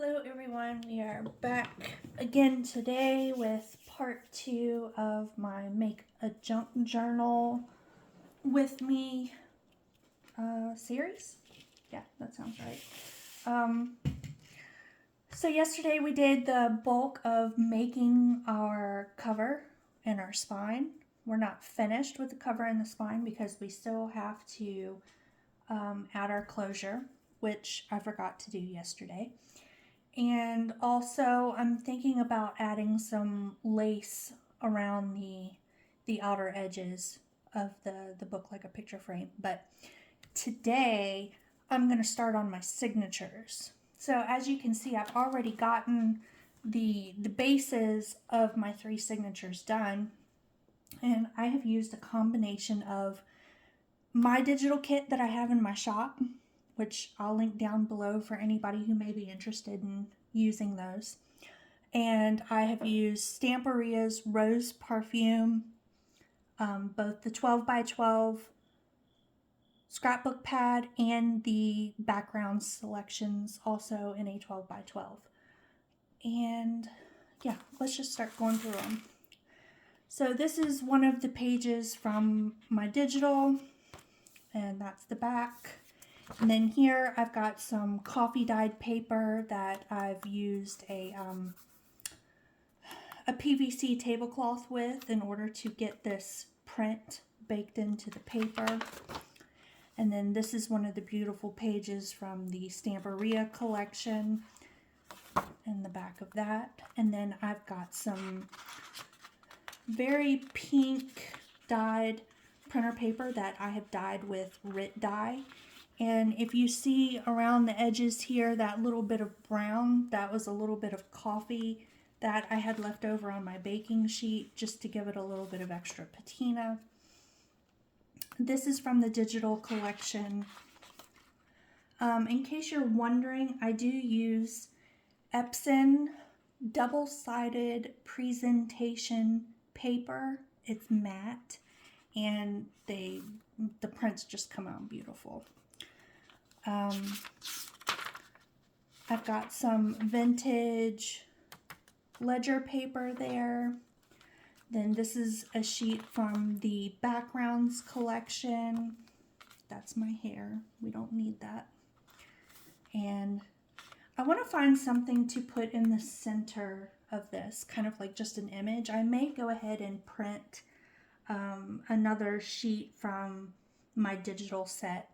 Hello everyone, we are back again today with part 2 of my Make a Junk Journal with Me series. Yeah, that sounds right. So yesterday we did the bulk of making our cover and our spine. We're not finished with the cover and the spine because we still have to add our closure, which I forgot to do yesterday. And also I'm thinking about adding some lace around the outer edges of the book, like a picture frame. But today I'm going to start on my signatures. So as you can see, I've already gotten the bases of my 3 signatures done, and I have used a combination of my digital kit that I have in my shop, which I'll link down below for anybody who may be interested in using those. And I have used Stamperia's Rose Parfum, both the 12x12 scrapbook pad and the background selections also in a 12x12. And yeah, let's just start going through them. So this is one of the pages from my digital, and that's the back. And then here I've got some coffee dyed paper that I've used a PVC tablecloth with in order to get this print baked into the paper. And then this is one of the beautiful pages from the Stamperia collection in the back of that. And then I've got some very pink dyed printer paper that I have dyed with Rit dye. And if you see around the edges here, that little bit of brown, that was a little bit of coffee that I had left over on my baking sheet just to give it a little bit of extra patina. This is from the digital collection. In case you're wondering, I do use Epson double-sided presentation paper. It's matte, and the prints just come out beautiful. I've got some vintage ledger paper there. Then this is a sheet from the backgrounds collection. That's my hair. We don't need that. And I want to find something to put in the center of this, kind of like just an image. I may go ahead and print another sheet from my digital set.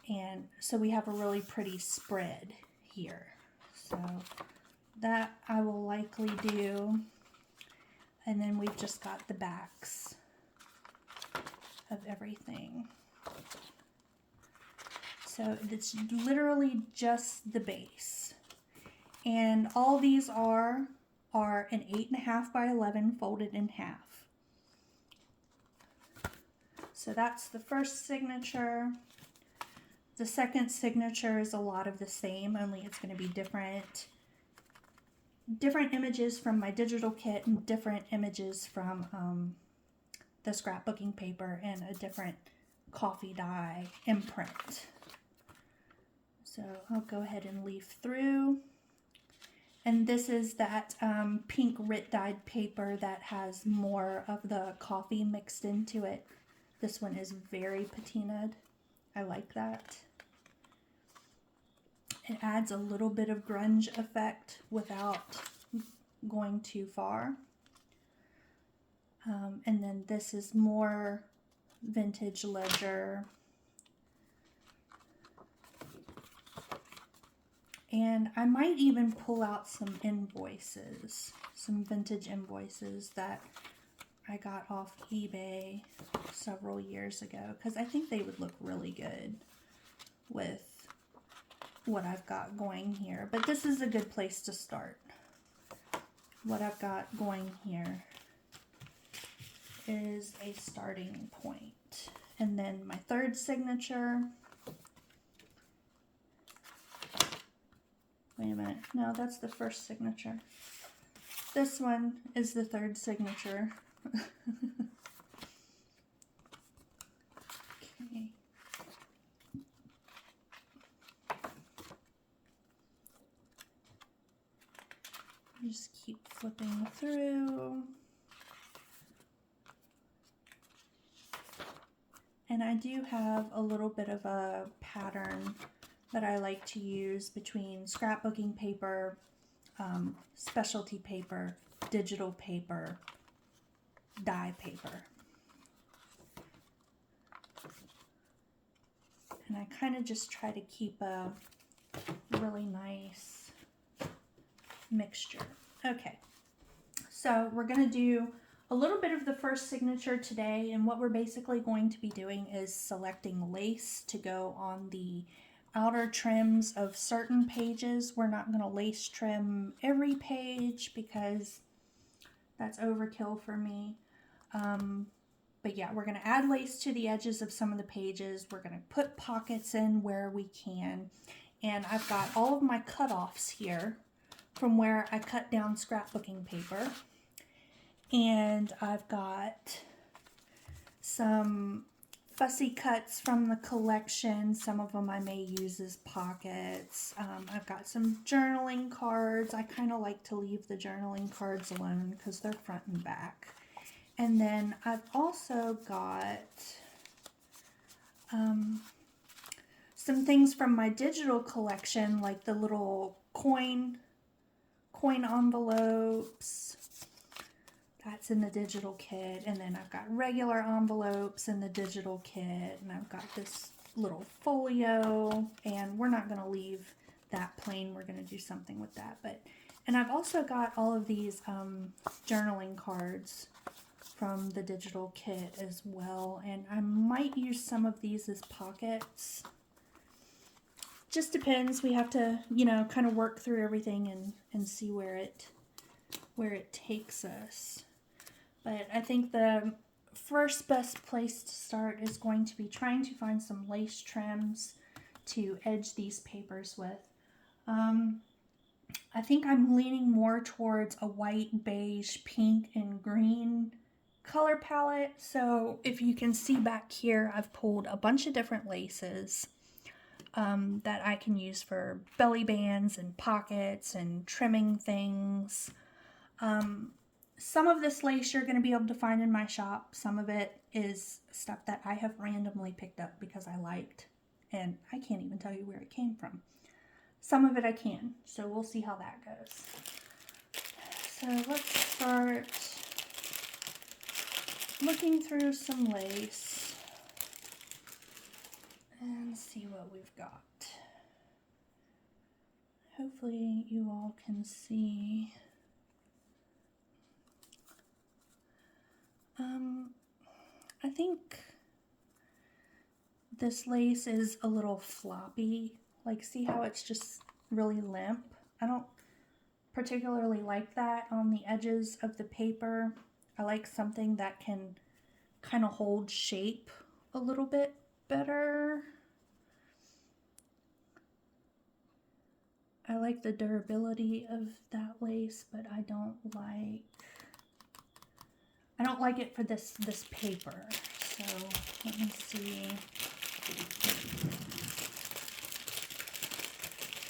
And so we have a really pretty spread here. So that I will likely do. And then we've just got the backs of everything. So it's literally just the base. And all these are an 8.5 by 11 folded in half. So that's the first signature. The second signature is a lot of the same, only it's going to be different images from my digital kit and different images from the scrapbooking paper and a different coffee dye imprint. So I'll go ahead and leaf through. And this is that pink Rit dyed paper that has more of the coffee mixed into it. This one is very patinaed. I like that. It adds a little bit of grunge effect without going too far. And then this is more vintage ledger. And I might even pull out some invoices, some vintage invoices that I got off eBay several years ago, because I think they would look really good with what I've got going here. But this is a good place to start. What I've got going here is a starting point. And then my third signature. Wait a minute. No, that's the first signature. This one is the third signature. Okay. Just keep flipping through. And I do have a little bit of a pattern that I like to use between scrapbooking paper, specialty paper, digital paper, dye paper. And I kind of just try to keep a really nice mixture. Okay, so we're going to do a little bit of the first signature today, and what we're basically going to be doing is selecting lace to go on the outer trims of certain pages. We're not going to lace trim every page because that's overkill for me. But yeah, we're going to add lace to the edges of some of the pages. We're going to put pockets in where we can. And I've got all of my cutoffs here from where I cut down scrapbooking paper. And I've got some fussy cuts from the collection. Some of them I may use as pockets. I've got some journaling cards. I kind of like to leave the journaling cards alone because they're front and back. And then I've also got some things from my digital collection, like the little coin envelopes. That's in the digital kit. And then I've got regular envelopes in the digital kit. And I've got this little folio. And we're not going to leave that plain. We're going to do something with that. And I've also got all of these journaling cards from the digital kit as well. And I might use some of these as pockets. Just depends. We have to, you know, kind of work through everything and see where it takes us. But I think the first best place to start is going to be trying to find some lace trims to edge these papers with. I think I'm leaning more towards a white, beige, pink, and green color palette. So if you can see back here, I've pulled a bunch of different laces that I can use for belly bands and pockets and trimming things. Some of this lace you're going to be able to find in my shop. Some of it is stuff that I have randomly picked up because I liked, and I can't even tell you where it came from. Some of it I can, so we'll see how that goes. So let's start looking through some lace and see what we've got. Hopefully you all can see. I think this lace is a little floppy. Like, see how it's just really limp? I don't particularly like that on the edges of the paper. I like something that can kind of hold shape a little bit better. I like the durability of that lace, but I don't like it for this paper. So let me see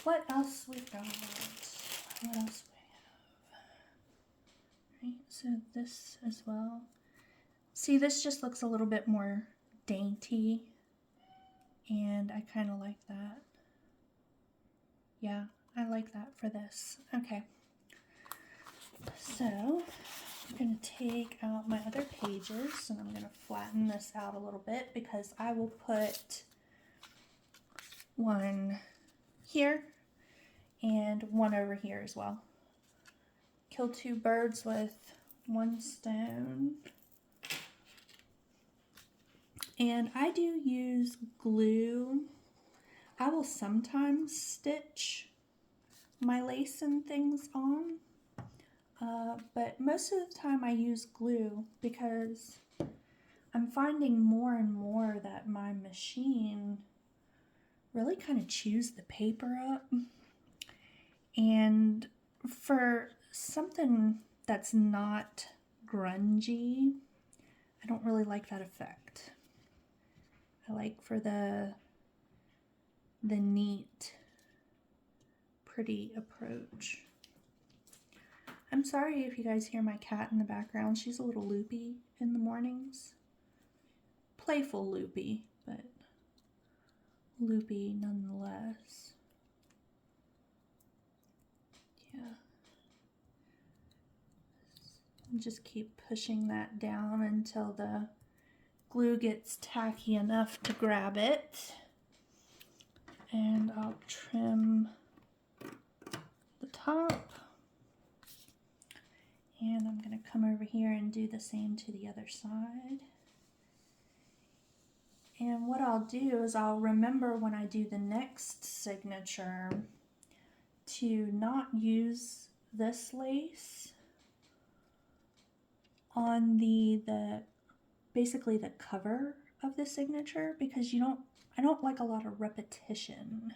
what else we've got. What else we have? Right, so this as well. See, this just looks a little bit more dainty, and I kind of like that. Yeah, I like that for this. Okay, so I'm going to take out my other pages, and I'm going to flatten this out a little bit because I will put one here and one over here as well. Kill two birds with one stone. And I do use glue. I will sometimes stitch my lace and things on. But most of the time I use glue because I'm finding more and more that my machine really kind of chews the paper up. And for something that's not grungy, I don't really like that effect. I like for the neat, pretty approach. I'm sorry if you guys hear my cat in the background. She's a little loopy in the mornings. Playful loopy, but loopy nonetheless. Yeah. Just keep pushing that down until the glue gets tacky enough to grab it. And I'll trim the top. And I'm going to come over here and do the same to the other side. And what I'll do is I'll remember when I do the next signature to not use this lace on the basically the cover of the signature, because I don't like a lot of repetition.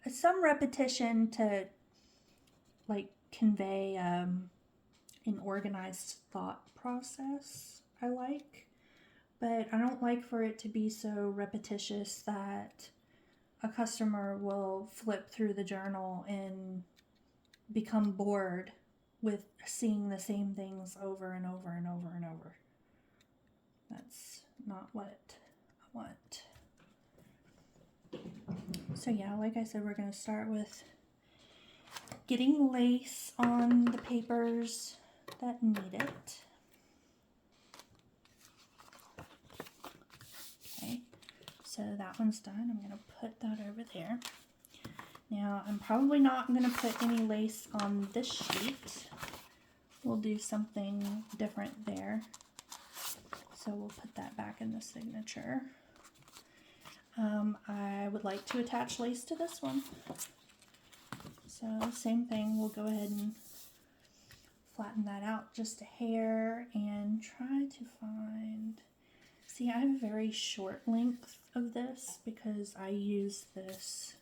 Some repetition to like convey an organized thought process I like, but I don't like for it to be so repetitious that a customer will flip through the journal and become bored with seeing the same things over and over and over and over. That's not what I want. So yeah, like I said, we're going to start with getting lace on the papers that need it. Okay, so that one's done. I'm going to put that over there. Now, I'm probably not going to put any lace on this sheet. We'll do something different there. So we'll put that back in the signature. I would like to attach lace to this one. So same thing, we'll go ahead and flatten that out just a hair and try to find... See, I have a very short length of this because I used this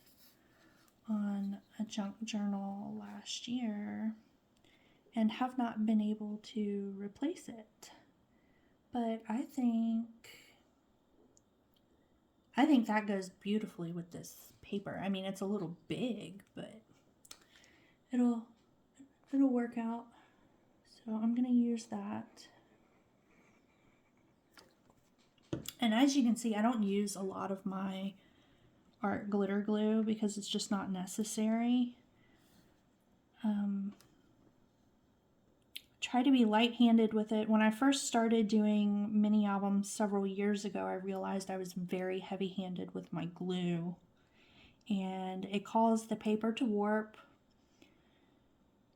on a junk journal last year and have not been able to replace it. But I think that goes beautifully with this paper. I mean, it's a little big, but it'll work out. So I'm going to use that. And as you can see, I don't use a lot of my art glitter glue because it's just not necessary. Try to be light-handed with it. When I first started doing mini albums several years ago, I realized I was very heavy-handed with my glue, and it caused the paper to warp,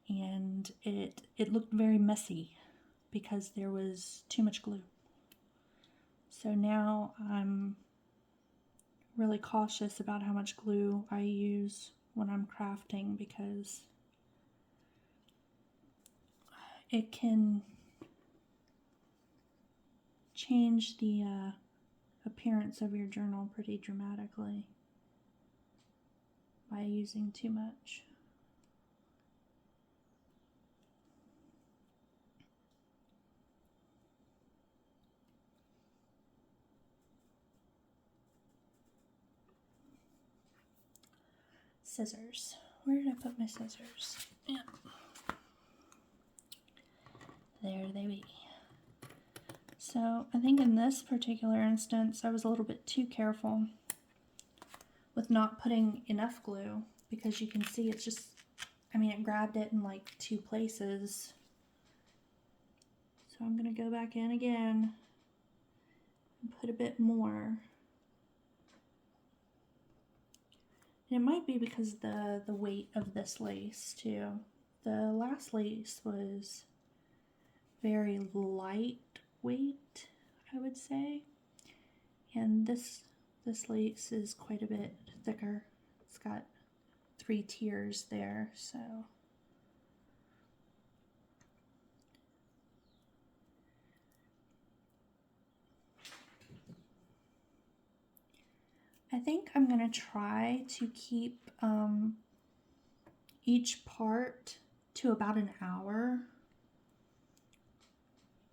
and it looked very messy because there was too much glue. So now I'm really cautious about how much glue I use when I'm crafting because it can change the appearance of your journal pretty dramatically by using too much. Scissors. Where did I put my scissors? Yeah. There they be. So I think in this particular instance, I was a little bit too careful with not putting enough glue because you can see it's just, I mean, it grabbed it in like 2 places. So I'm going to go back in again and put a bit more. And it might be because the weight of this lace too. The last lace was very lightweight, I would say. And this lace is quite a bit thicker. It's got 3 tiers there, so. I think I'm going to try to keep each part to about an hour,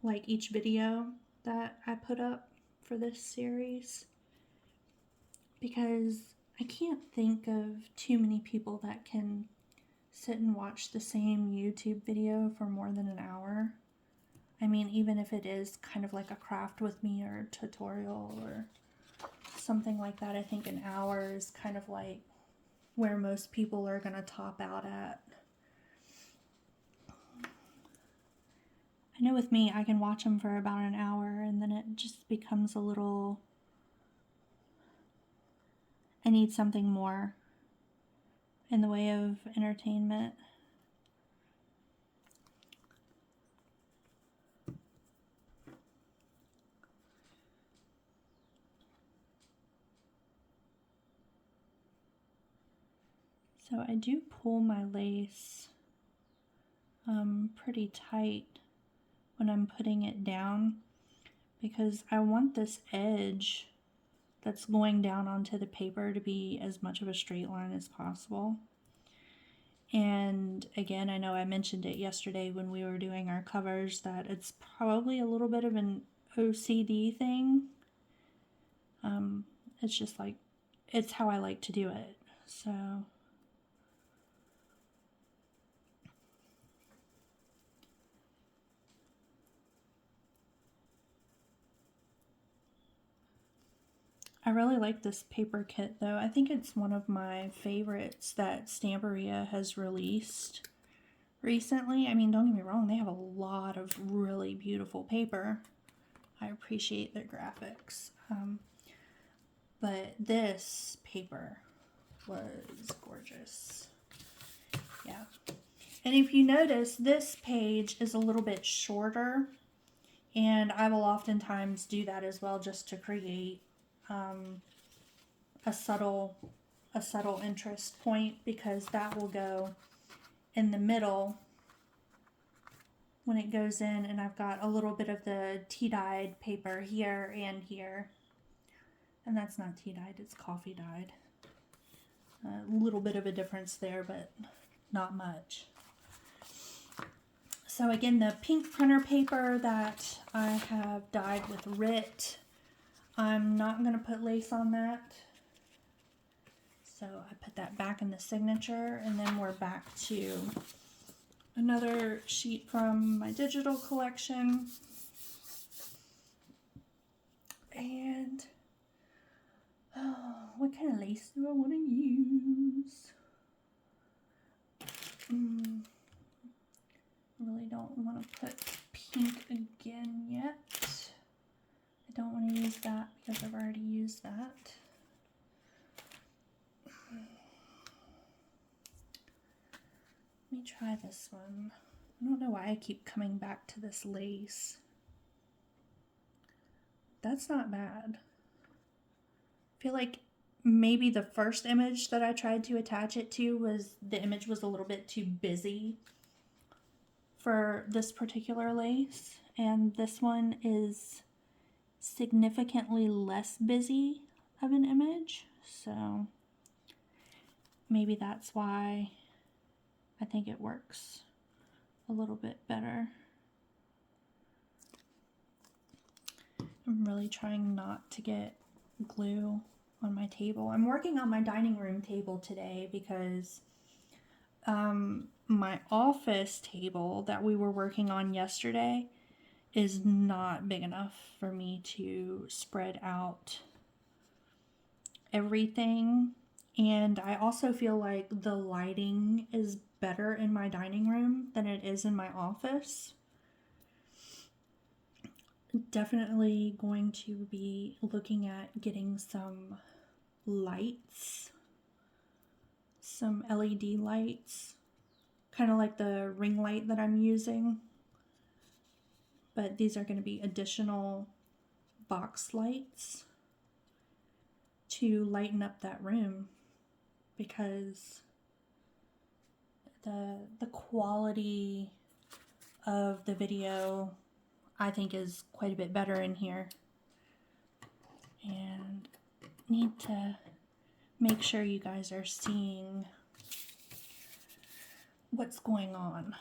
like each video that I put up for this series, because I can't think of too many people that can sit and watch the same YouTube video for more than an hour. I mean, even if it is kind of like a craft with me or a tutorial or something like that, I think an hour is kind of like where most people are going to top out at. I know with me, I can watch them for about an hour and then it just becomes a little, I need something more in the way of entertainment. So I do pull my lace pretty tight when I'm putting it down because I want this edge that's going down onto the paper to be as much of a straight line as possible. And again, I know I mentioned it yesterday when we were doing our covers that it's probably a little bit of an OCD thing. It's just like, it's how I like to do it. So I really like this paper kit though. I think it's one of my favorites that Stamperia has released recently. I mean, don't get me wrong, they have a lot of really beautiful paper. I appreciate their graphics. But this paper was gorgeous. Yeah. And if you notice, this page is a little bit shorter, and I will oftentimes do that as well just to create a subtle interest point, because that will go in the middle when it goes in, and I've got a little bit of the tea-dyed paper here and here. And that's not tea-dyed, it's coffee-dyed. A little bit of a difference there, but not much. So again, the pink printer paper that I have dyed with Rit, I'm not going to put lace on that. So I put that back in the signature, and then we're back to another sheet from my digital collection. And what kind of lace do I want to use? I really don't want to put pink again yet. I don't want to use that because I've already used that. Let me try this one. I don't know why I keep coming back to this lace. That's not bad. I feel like maybe the first image that I tried to attach it to was, the image was a little bit too busy for this particular lace, and this one is significantly less busy of an image, so maybe that's why I think it works a little bit better. I'm really trying not to get glue on my table. I'm working on my dining room table today because my office table that we were working on yesterday is not big enough for me to spread out everything. And I also feel like the lighting is better in my dining room than it is in my office. Definitely going to be looking at getting some lights, some LED lights, kind of like the ring light that I'm using, but these are going to be additional box lights to lighten up that room, because the quality of the video I think is quite a bit better in here, and need to make sure you guys are seeing what's going on.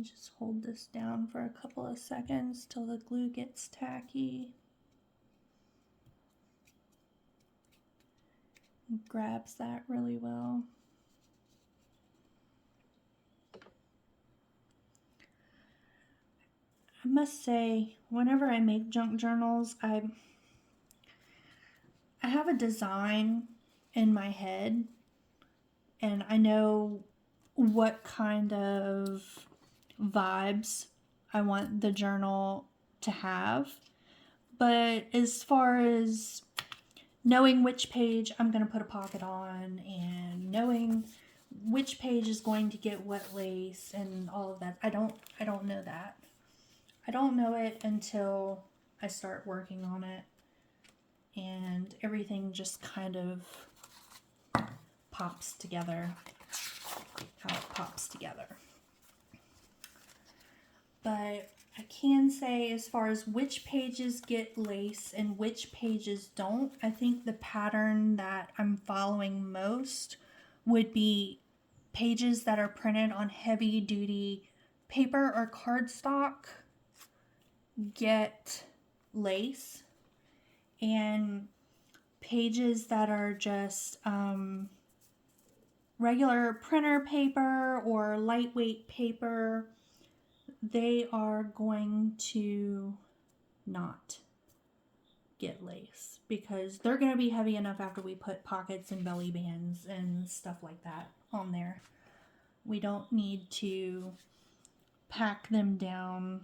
Just hold this down for a couple of seconds till the glue gets tacky. It grabs that really well. I must say, whenever I make junk journals, I have a design in my head, and I know what kind of vibes I want the journal to have. But as far as knowing which page I'm going to put a pocket on and knowing which page is going to get what lace and all of that, I don't know that. I don't know it until I start working on it, and everything just kind of pops together how it pops together. But I can say, as far as which pages get lace and which pages don't, I think the pattern that I'm following most would be pages that are printed on heavy duty paper or cardstock get lace, and pages that are just regular printer paper or lightweight paper, they are going to not get lace because they're going to be heavy enough after we put pockets and belly bands and stuff like that on there. We don't need to pack them down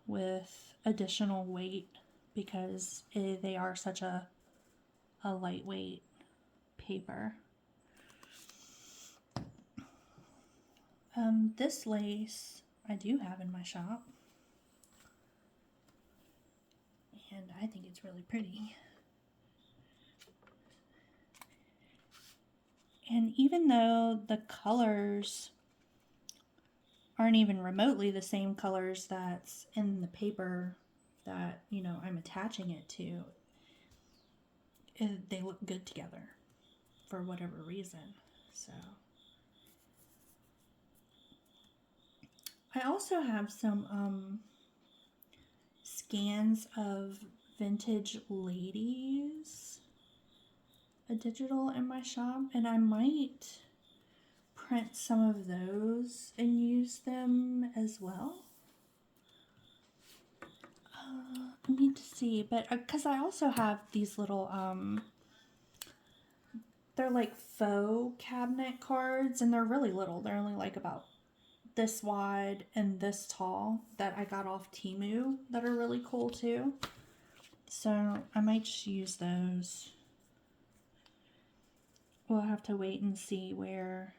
with additional weight because they are such a lightweight paper. This lace I do have in my shop, and I think it's really pretty. And even though the colors aren't even remotely the same colors that's in the paper that, you know, I'm attaching it to, they look good together for whatever reason. So I also have some scans of Vintage Ladies, a digital, in my shop, and I might print some of those and use them as well. I need to see, but because I also have these little they're like faux cabinet cards, and they're really little. They're only like about this wide and this tall, that I got off Temu, that are really cool too. So I might just use those. We'll have to wait and see where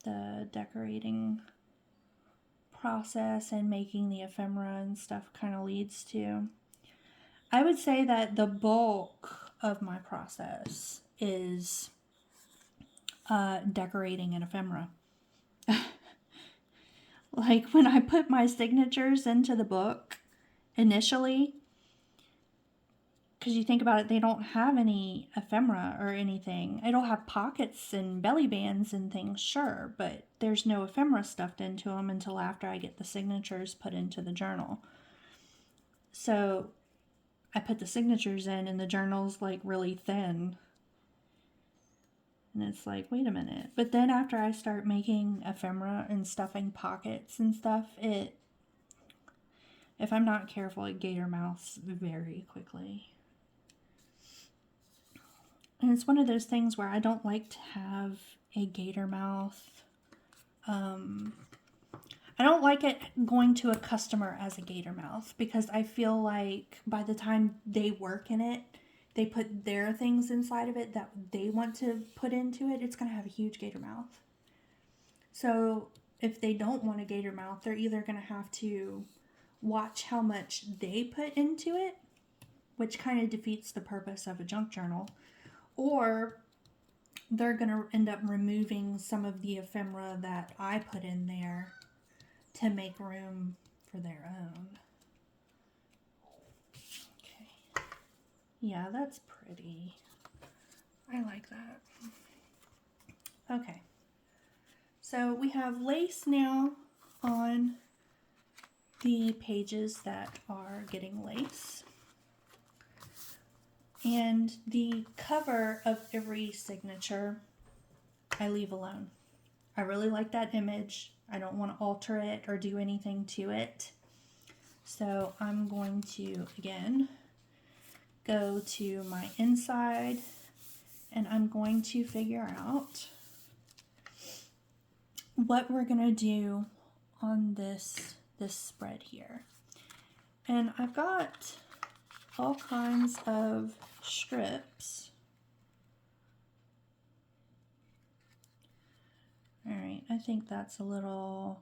the decorating process and making the ephemera and stuff kind of leads to. I would say that the bulk of my process is decorating an ephemera. Like when I put my signatures into the book initially, because you think about it, they don't have any ephemera or anything. It'll have pockets and belly bands and things, sure, but there's no ephemera stuffed into them until after I get the signatures put into the journal. So I put the signatures in, and the journal's like really thin. And it's like, wait a minute. But then after I start making ephemera and stuffing pockets and stuff, if I'm not careful, it gator mouths very quickly. And it's one of those things where I don't like to have a gator mouth. I don't like it going to a customer as a gator mouth, because I feel like by the time they work in it, they put their things inside of it that they want to put into it, it's going to have a huge gator mouth. So if they don't want a gator mouth, they're either going to have to watch how much they put into it, which kind of defeats the purpose of a junk journal, or they're going to end up removing some of the ephemera that I put in there to make room for their own. Okay. Yeah, that's pretty. I like that. Okay. So we have lace now on the pages that are getting lace. And the cover of every signature I leave alone. I really like that image. I don't want to alter it or do anything to it. So I'm going to, again, go to my inside, and I'm going to figure out what we're going to do on this spread here. And I've got all kinds of strips. All right, I think that's a little,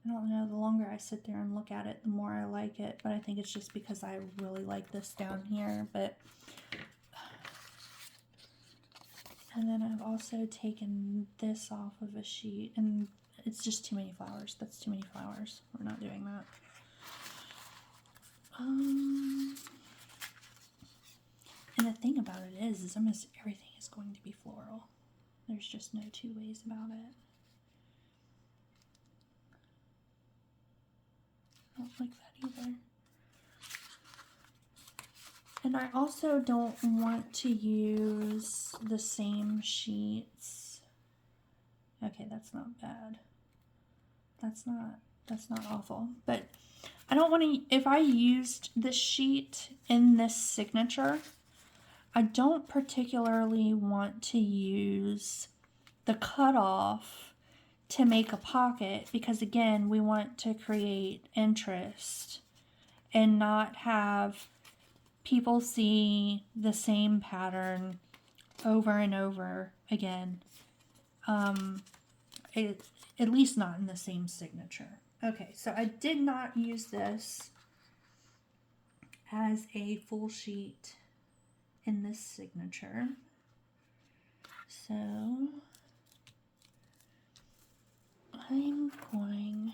I don't know, the longer I sit there and look at it, the more I like it, but I think it's just because I really like this down here. But, and then I've also taken this off of a sheet, and it's just too many flowers. That's too many flowers. We're not doing that. And the thing about it is almost everything is going to be floral. There's just no two ways about it. I don't like that either. And I also don't want to use the same sheets. Okay, that's not bad. That's not awful. But I don't want to, if I used this sheet in this signature, I don't particularly want to use the cutoff to make a pocket, because again, we want to create interest and not have people see the same pattern over and over again. At least not in the same signature. Okay, so I did not use this as a full sheet in this signature. So I'm going,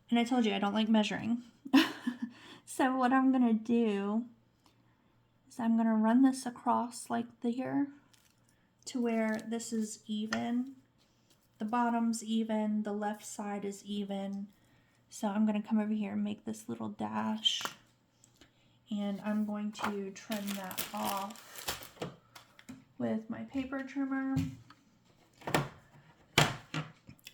and I told you I don't like measuring. So what I'm going to do is I'm going to run this across like here to where this is even. The bottom's even, the left side is even. So I'm going to come over here and make this little dash, and I'm going to trim that off with my paper trimmer.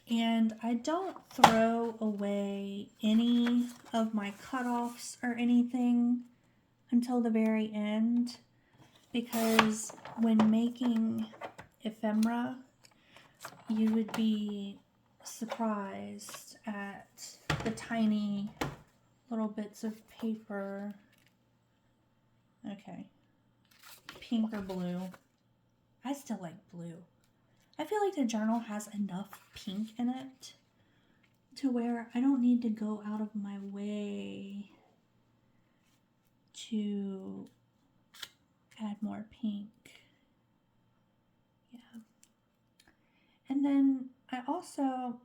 And I don't throw away any of my cutoffs or anything until the very end, because when making ephemera, you would be surprised at the tiny little bits of paper. Okay, pink or blue. I still like blue. I feel like the journal has enough pink in it to where I don't need to go out of my way to add more pink. Yeah. And then I also,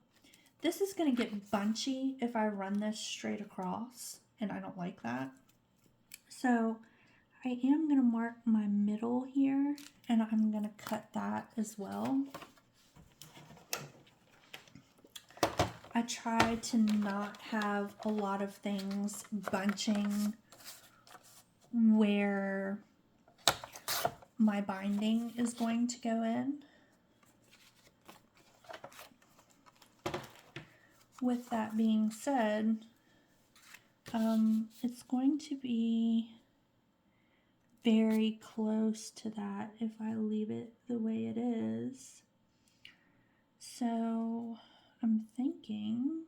this is going to get bunchy if I run this straight across, and I don't like that. So I am going to mark my middle here, and I'm going to cut that as well. I try to not have a lot of things bunching where my binding is going to go in. With that being said, it's going to be very close to that if I leave it the way it is. So I'm thinking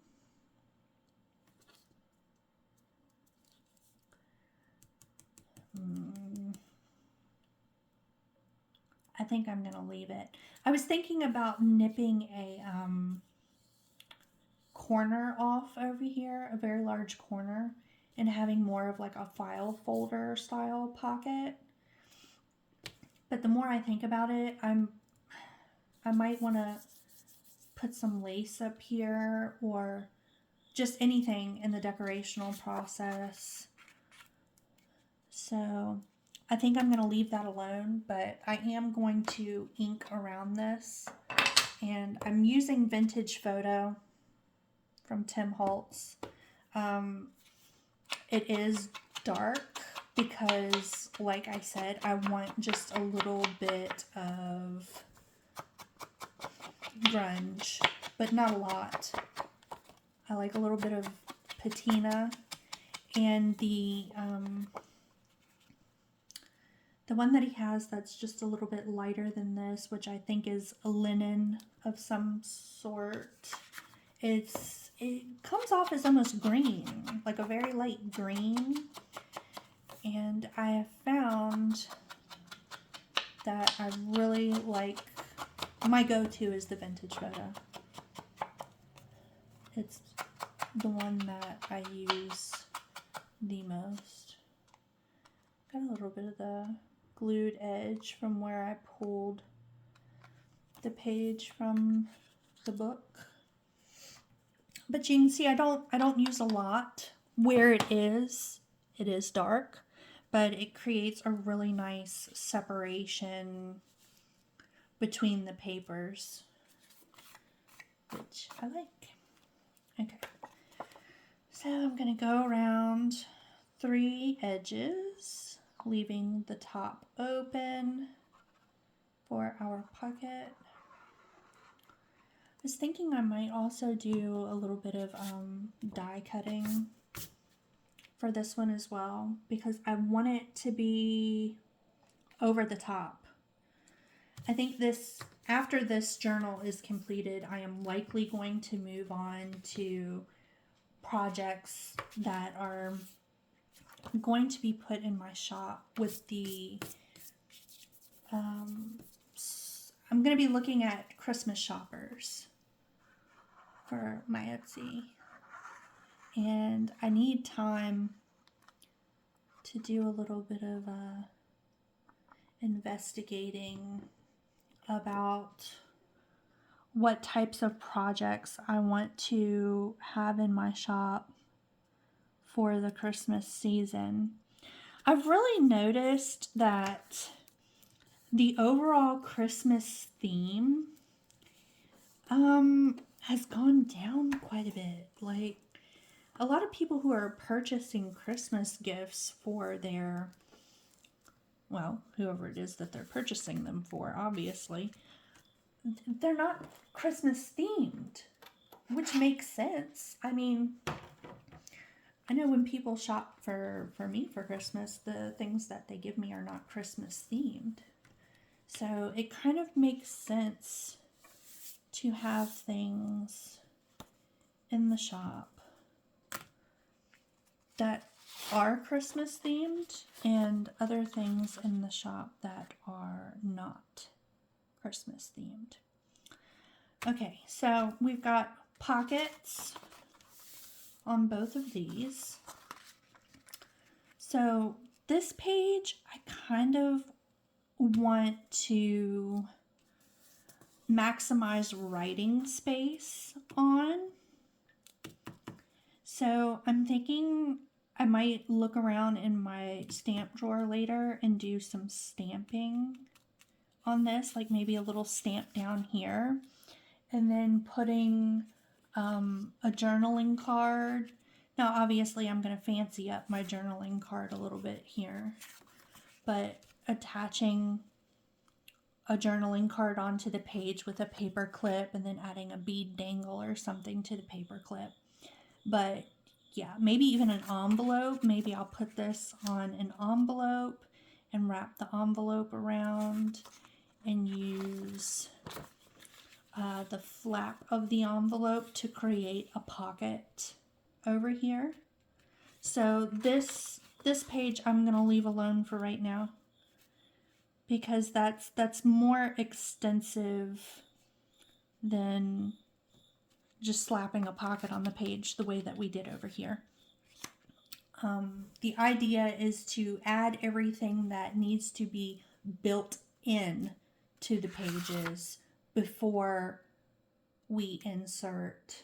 I think I'm going to leave it. I was thinking about nipping a corner off over here, a very large corner, and having more of like a file folder style pocket. But the more I think about it, I might want to put some lace up here or just anything in the decorational process. So I think I'm going to leave that alone, but I am going to ink around this and I'm using Vintage Photo from Tim Holtz. It is dark because, like I said, I want just a little bit of grunge, but not a lot. I like a little bit of patina, and the one that he has that's just a little bit lighter than this, which I think is a linen of some sort. It comes off as almost green, like a very light green. And I have found that I really like, my go-to is the Vintage Photo. It's the one that I use the most. Got a little bit of the glued edge from where I pulled the page from the book. But you can see I don't use a lot. Where it is dark, but it creates a really nice separation between the papers, which I like. Okay, so I'm gonna go around 3 edges, leaving the top open for our pocket. I was thinking I might also do a little bit of die cutting for this one as well, because I want it to be over the top. I think after this journal is completed, I am likely going to move on to projects that are going to be put in my shop with the I'm going to be looking at Christmas shoppers for my Etsy, and I need time to do a little bit of investigating about what types of projects I want to have in my shop for the Christmas season. I've really noticed that the overall Christmas theme has gone down quite a bit. Like, a lot of people who are purchasing Christmas gifts for their, well, whoever it is that they're purchasing them for, obviously, they're not Christmas themed, which makes sense. I mean, I know when people shop for me for Christmas, the things that they give me are not Christmas themed. So it kind of makes sense to have things in the shop that are Christmas themed and other things in the shop that are not Christmas themed. Okay, so we've got pockets on both of these. So this page, I kind of want to maximize writing space on. So I'm thinking I might look around in my stamp drawer later and do some stamping on this, like maybe a little stamp down here, and then putting a journaling card. Now obviously I'm going to fancy up my journaling card a little bit here, but attaching a journaling card onto the page with a paper clip and then adding a bead dangle or something to the paper clip. But yeah, maybe even an envelope. Maybe I'll put this on an envelope and wrap the envelope around and use the flap of the envelope to create a pocket over here. So this page I'm going to leave alone for right now, because that's more extensive than just slapping a pocket on the page the way that we did over here. The idea is to add everything that needs to be built in to the pages before we insert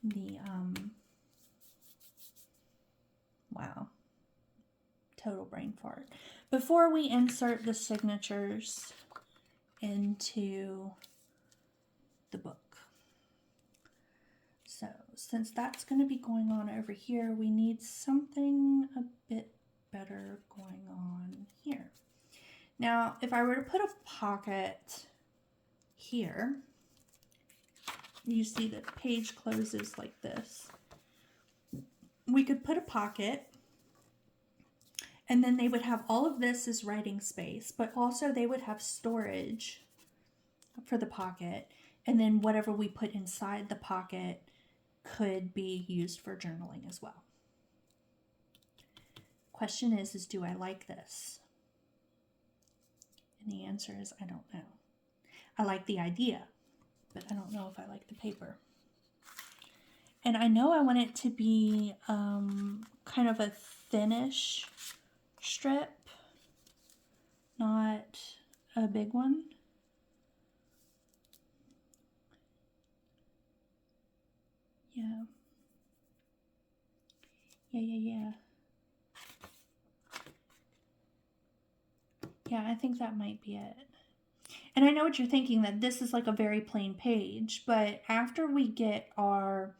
the, wow, total brain fart. Before we insert the signatures into the book. So since that's going to be going on over here, we need something a bit better going on here. Now, if I were to put a pocket here, you see the page closes like this. We could put a pocket, and then they would have all of this as writing space, but also they would have storage for the pocket, and then whatever we put inside the pocket could be used for journaling as well. Question is do I like this? And the answer is I don't know. I like the idea, but I don't know if I like the paper. And I know I want it to be kind of a thinnish strip, not a big one. Yeah. Yeah. Yeah, I think that might be it. And I know what you're thinking, that this is like a very plain page, but after we get our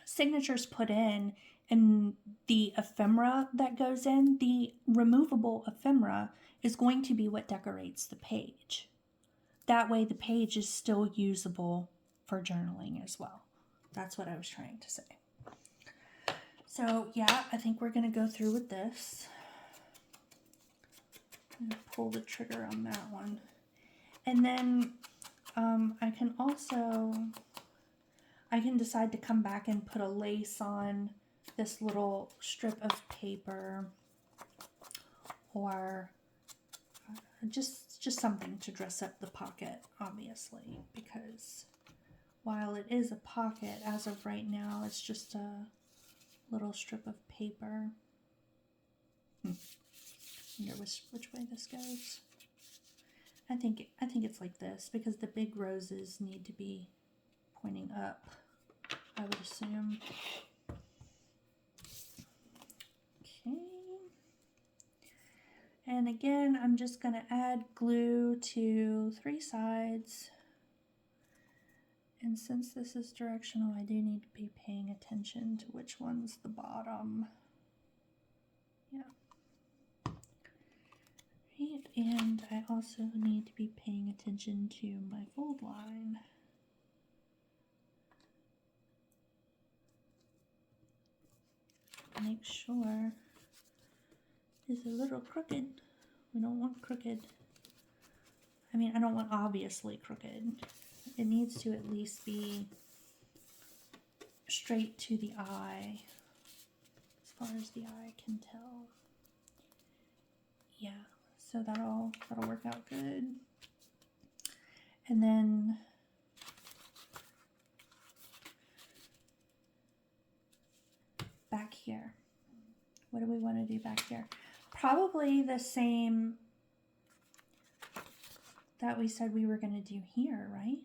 signatures put in and the ephemera that goes in, the removable ephemera is going to be what decorates the page. That way the page is still usable for journaling as well. That's what I was trying to say. So yeah, I think we're going to go through with this. I'm going to pull the trigger on that one. And then I can decide to come back and put a lace on this little strip of paper, or just something to dress up the pocket, obviously, because while it is a pocket, as of right now, it's just a little strip of paper. I wonder which way this goes. I think it's like this, because the big roses need to be pointing up, I would assume. Okay. And again, I'm just going to add glue to 3 sides. And since this is directional, I do need to be paying attention to which one's the bottom. Yeah. Right, and I also need to be paying attention to my fold line. Make sure it's a little crooked. We don't want crooked. I mean, I don't want obviously crooked. It needs to at least be straight to the eye, as far as the eye can tell. Yeah, so that'll work out good. And then back here, what do we want to do back here? Probably the same that we said we were going to do here, right?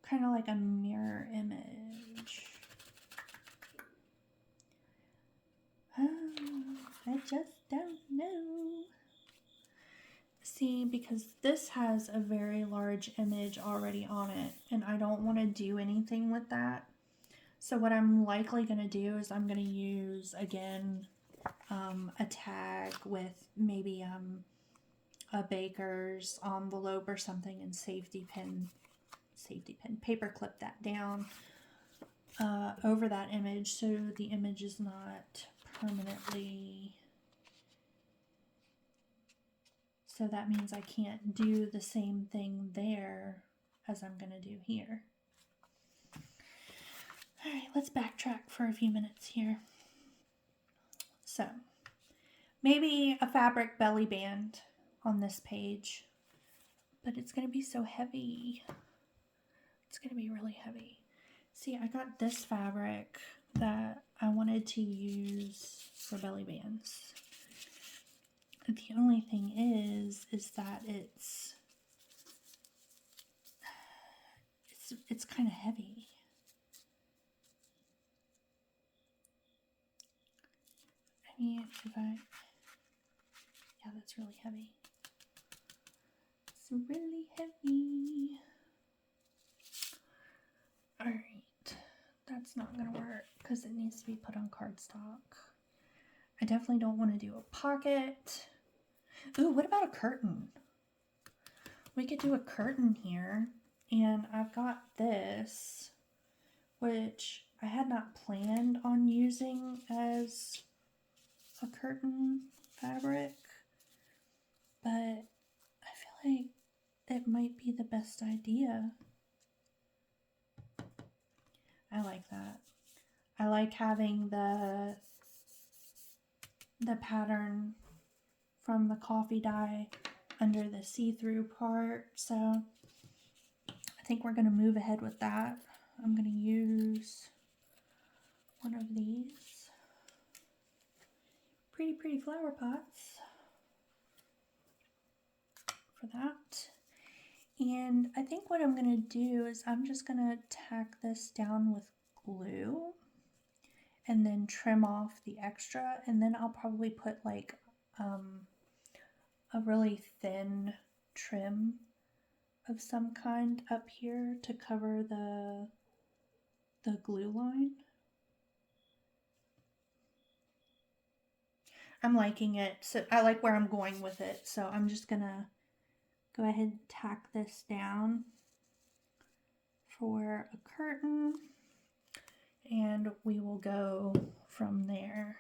Kind of like a mirror image. I just don't know. See, because this has a very large image already on it, and I don't want to do anything with that. So what I'm likely going to do is I'm going to use, again, a tag with maybe a baker's envelope or something, and safety pin, paper clip that down over that image, so the image is not permanently, so that means I can't do the same thing there as I'm going to do here. All right, let's backtrack for a few minutes here. So maybe a fabric belly band on this page, but it's going to be so heavy. It's going to be really heavy. See, I got this fabric that I wanted to use for belly bands. The only thing is that it's kind of heavy. I mean, yeah, that's really heavy. It's really heavy. Alright, that's not gonna work because it needs to be put on cardstock. I definitely don't want to do a pocket. Ooh, what about a curtain? We could do a curtain here, and I've got this, which I had not planned on using as a curtain fabric, but I feel like it might be the best idea. I like that. I like having the pattern from the coffee dye under the see-through part, so I think we're going to move ahead with that. I'm going to use one of these pretty flower pots for that. And I think what I'm going to do is I'm just going to tack this down with glue and then trim off the extra, and then I'll probably put like a really thin trim of some kind up here to cover the glue line. I'm liking it, so I like where I'm going with it, so I'm just gonna go ahead and tack this down for a curtain, and we will go from there.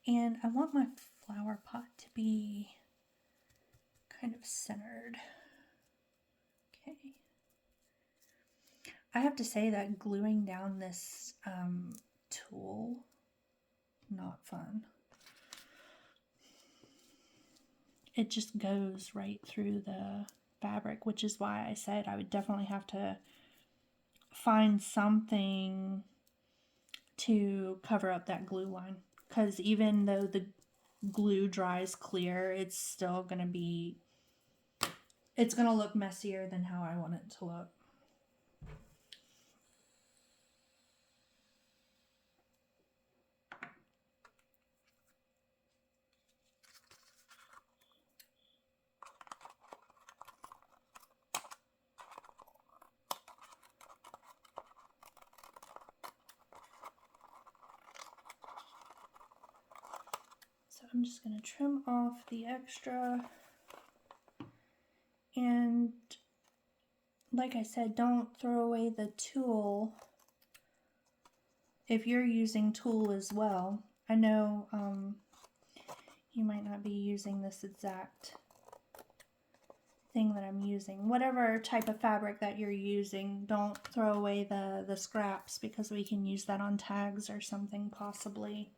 And I want my flower pot to be kind of centered. Okay. I have to say that gluing down this tool, not fun. It just goes right through the fabric, which is why I said I would definitely have to find something to cover up that glue line, because even though the glue dries clear, it's still going to be, it's going to look messier than how I want it to look. So I'm just going to trim off the extra, and like I said, don't throw away the tool if you're using tulle as well. I know you might not be using this exact thing that I'm using. Whatever type of fabric that you're using, don't throw away the scraps, because we can use that on tags or something possibly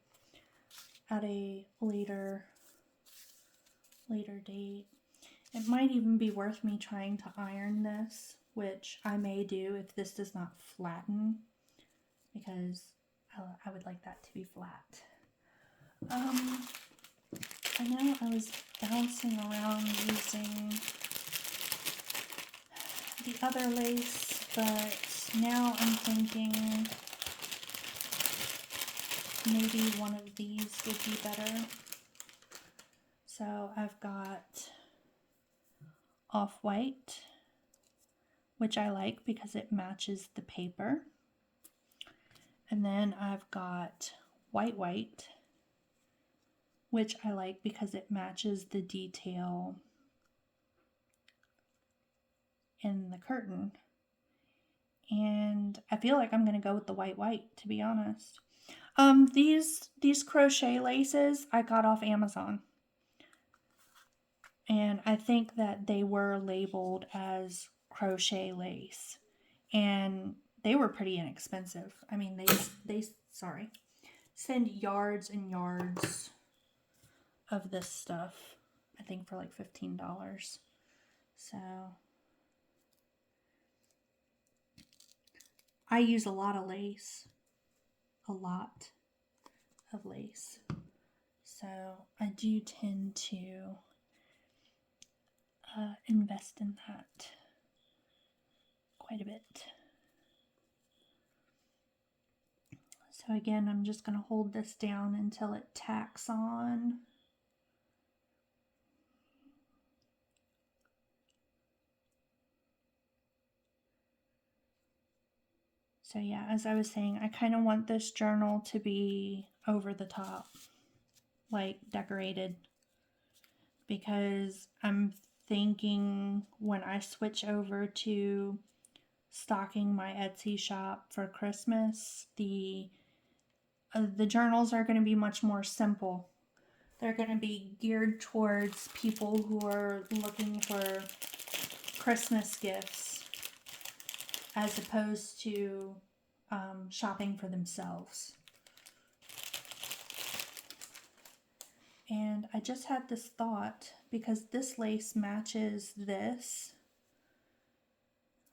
at a later date. It might even be worth me trying to iron this, which I may do if this does not flatten, because I would like that to be flat. I know I was bouncing around using the other lace, but now I'm thinking maybe one of these would be better. So I've got off-white, which I like because it matches the paper. And then I've got white, which I like because it matches the detail in the curtain. And I feel like I'm going to go with the white, to be honest. These crochet laces I got off Amazon. And I think that they were labeled as crochet lace. And they were pretty inexpensive. I mean, they send yards and yards of this stuff, I think for like $15. So I use a lot of lace, so I do tend to invest in that quite a bit. So again, I'm just going to hold this down until it tacks on. So yeah, as I was saying, I kind of want this journal to be over the top, like decorated, because I'm thinking when I switch over to stocking my Etsy shop for Christmas, the journals are going to be much more simple. They're going to be geared towards people who are looking for Christmas gifts as opposed to shopping for themselves. And I just had this thought, because this lace matches this.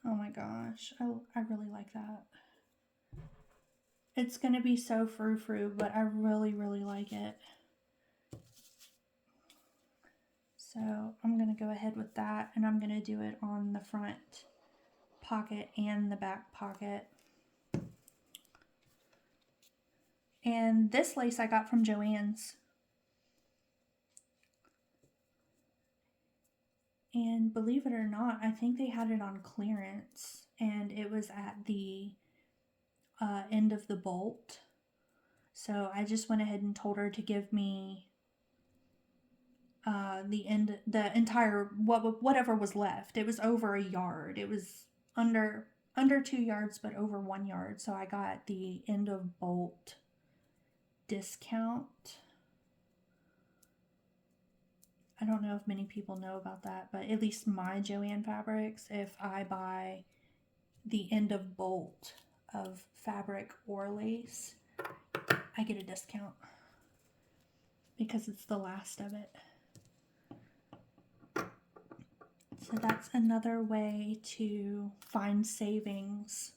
Oh my gosh, I really like that. It's going to be so frou-frou, but I really, really like it. So I'm going to go ahead with that, and I'm going to do it on the front pocket and the back pocket. And this lace I got from Joann's. And believe it or not, I think they had it on clearance, and it was at the end of the bolt. So I just went ahead and told her to give me the entire whatever was left. It was over a yard. It was under 2 yards, but over 1 yard. So I got the end of bolt discount. I don't know if many people know about that, but at least my Joann fabrics, if I buy the end of bolt of fabric or lace, I get a discount because it's the last of it. So that's another way to find savings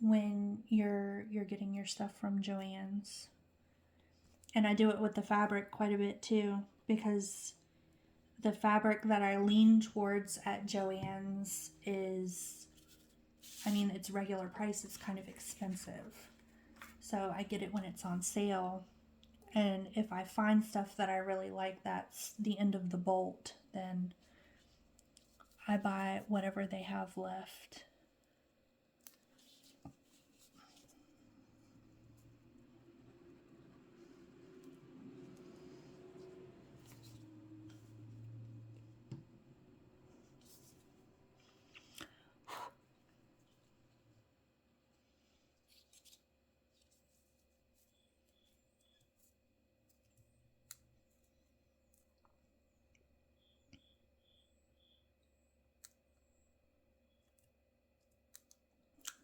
when you're getting your stuff from Joann's. And I do it with the fabric quite a bit too, because the fabric that I lean towards at Joann's is, I mean, it's regular price. It's kind of expensive. So I get it when it's on sale. And if I find stuff that I really like that's the end of the bolt, then I buy whatever they have left.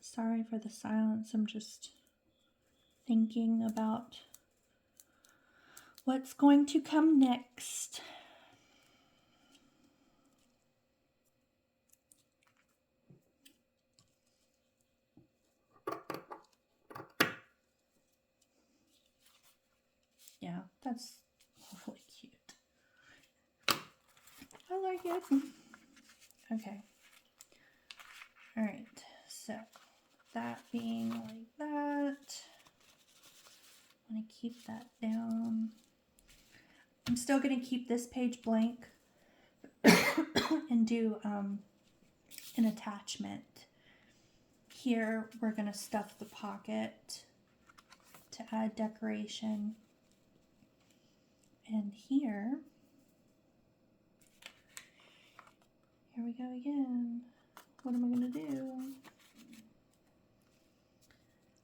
Sorry for the silence. I'm just thinking about what's going to come next. Yeah, that's hopefully cute. I like it. Okay. All right. So that being like that, I'm going to keep that down. I'm still going to keep this page blank and do an attachment. Here we're going to stuff the pocket to add decoration. And here we go again. What am I going to do?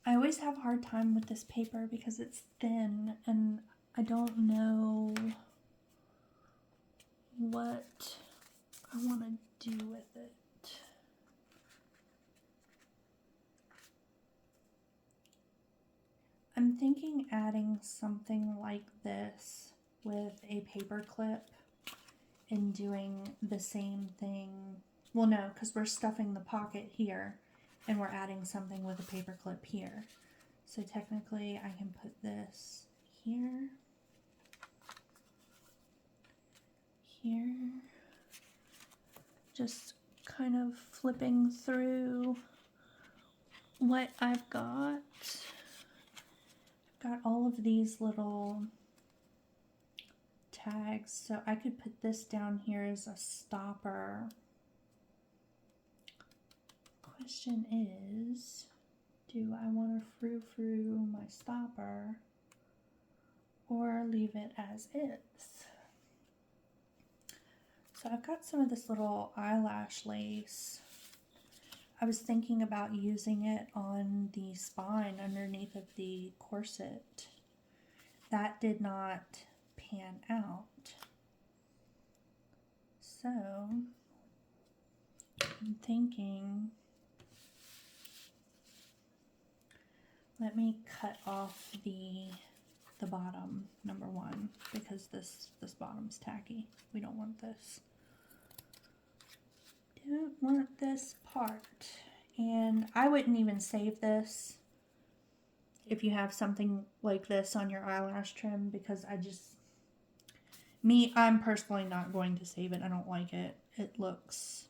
I always have a hard time with this paper because it's thin and I don't know what I want to do with it. I'm thinking adding something like this with a paper clip and doing the same thing. Well, no, because we're stuffing the pocket here and we're adding something with a paper clip here. So technically I can put this here, here, just kind of flipping through what I've got. I've got all of these little tags, so I could put this down here as a stopper. Question is, Do I want to frou-frou my stopper or leave it as is? So I've got some of this little eyelash lace. I was thinking about using it on the spine underneath of the corset. That did not pan out. So I'm thinking, let me cut off the bottom, number one, because this bottom's tacky. We don't want this. Don't want this part. And I wouldn't even save this if you have something like this on your eyelash trim, because I'm personally not going to save it. I don't like it. It looks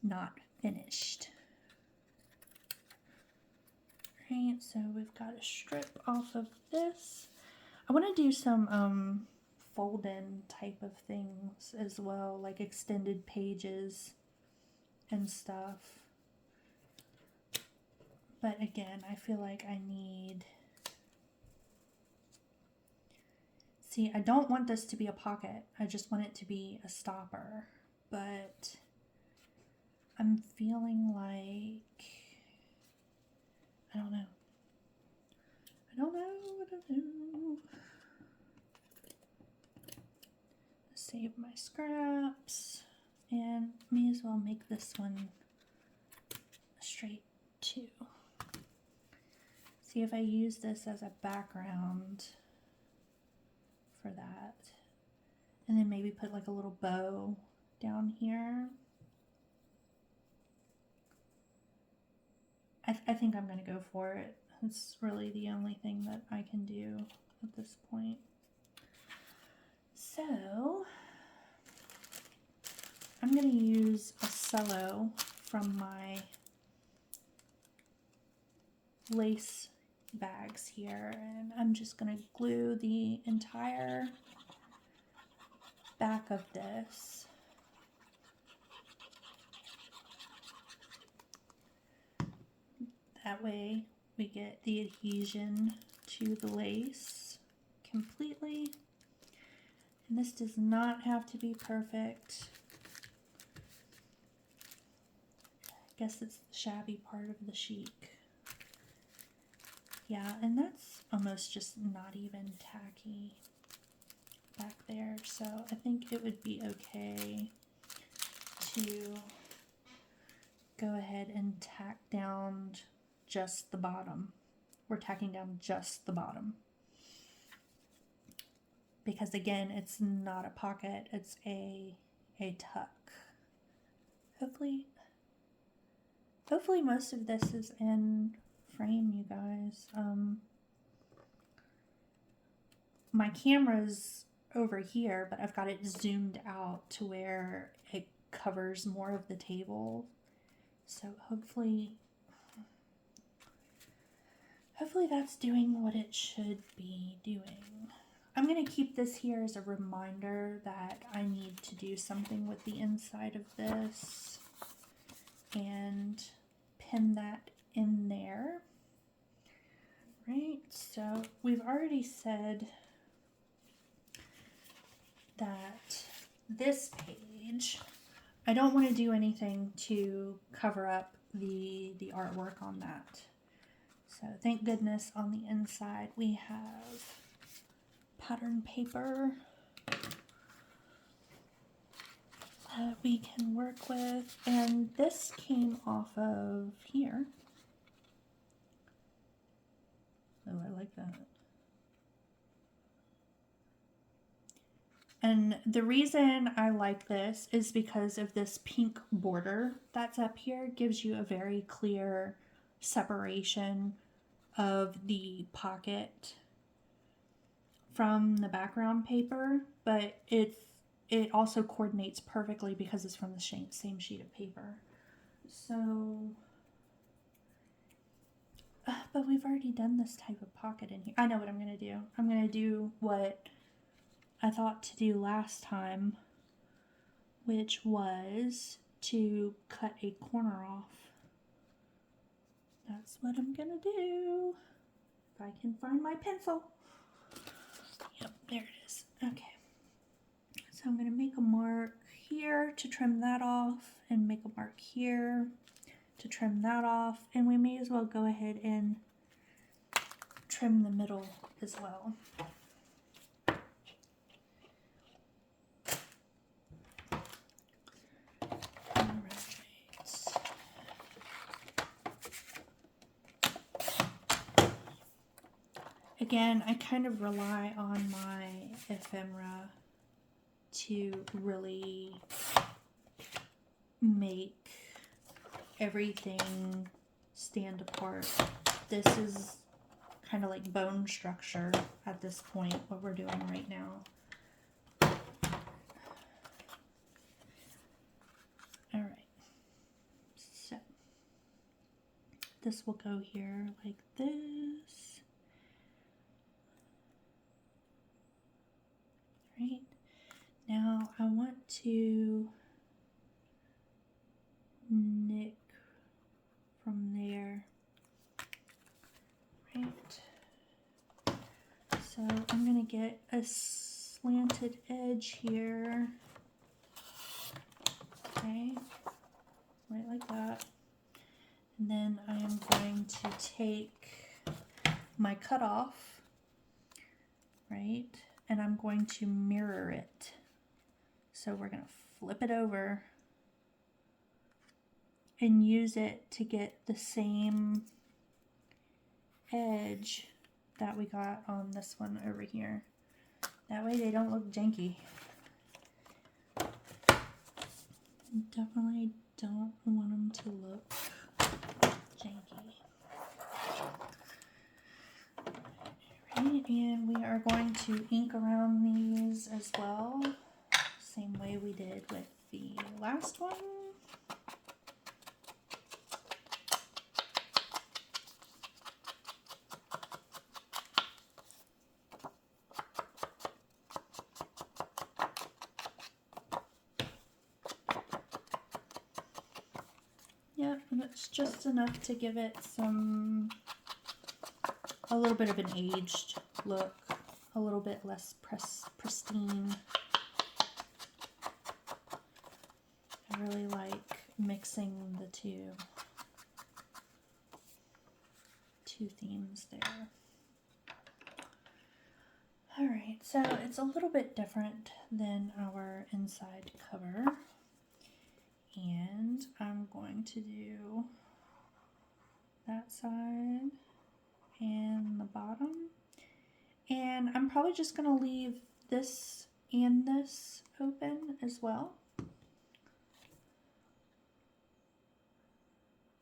not finished. Right, so we've got a strip off of this. I want to do some fold-in type of things as well, like extended pages and stuff. But again, I feel like I need... See, I don't want this to be a pocket. I just want it to be a stopper. But I'm feeling like... I don't know. I don't know what to do. Save my scraps. And may as well make this one straight too. See if I use this as a background for that. And then maybe put like a little bow down here. I think I'm going to go for it. It's really the only thing that I can do at this point. So I'm going to use a cello from my lace bags here, and I'm just going to glue the entire back of this. That way we get the adhesion to the lace completely. And this does not have to be perfect. I guess it's the shabby part of the chic. Yeah, and that's almost just not even tacky back there. So I think it would be okay to go ahead and tack down just the bottom. We're tacking down just the bottom. Because again, it's not a pocket, it's a tuck. Hopefully most of this is in frame, you guys. My camera's over here, but I've got it zoomed out to where it covers more of the table. So hopefully that's doing what it should be doing. I'm going to keep this here as a reminder that I need to do something with the inside of this and pin that in there. Right, so we've already said that this page, I don't want to do anything to cover up the artwork on that. So thank goodness on the inside we have pattern paper that we can work with, and this came off of here. Oh, I like that. And the reason I like this is because of this pink border that's up here. It gives you a very clear separation of the pocket from the background paper, but it also coordinates perfectly because it's from the same sheet of paper. So, but we've already done this type of pocket in here. I know what I'm going to do. I'm going to do what I thought to do last time, which was to cut a corner off that's what I'm gonna do. If I can find my pencil. Yep, there it is. Okay. So I'm gonna make a mark here to trim that off and make a mark here to trim that off. And we may as well go ahead and trim the middle as well. Again, I kind of rely on my ephemera to really make everything stand apart. This is kind of like bone structure at this point, what we're doing right now. All right, so this will go here like this. Right, now I want to knit from there. Right, so I'm gonna get a slanted edge here. Okay, right like that. And then I am going to take my cutoff, right, and I'm going to mirror it. So we're gonna flip it over and use it to get the same edge that we got on this one over here. That way they don't look janky. Definitely don't want them to look janky. Right, and we are going to ink around these as well, same way we did with the last one. Yeah, and it's just enough to give it a little bit of an aged look, a little bit less pristine. I really like mixing the two themes there. Alright, so it's a little bit different than our inside cover. And I'm going to do that side and the bottom. And I'm probably just going to leave this and this open as well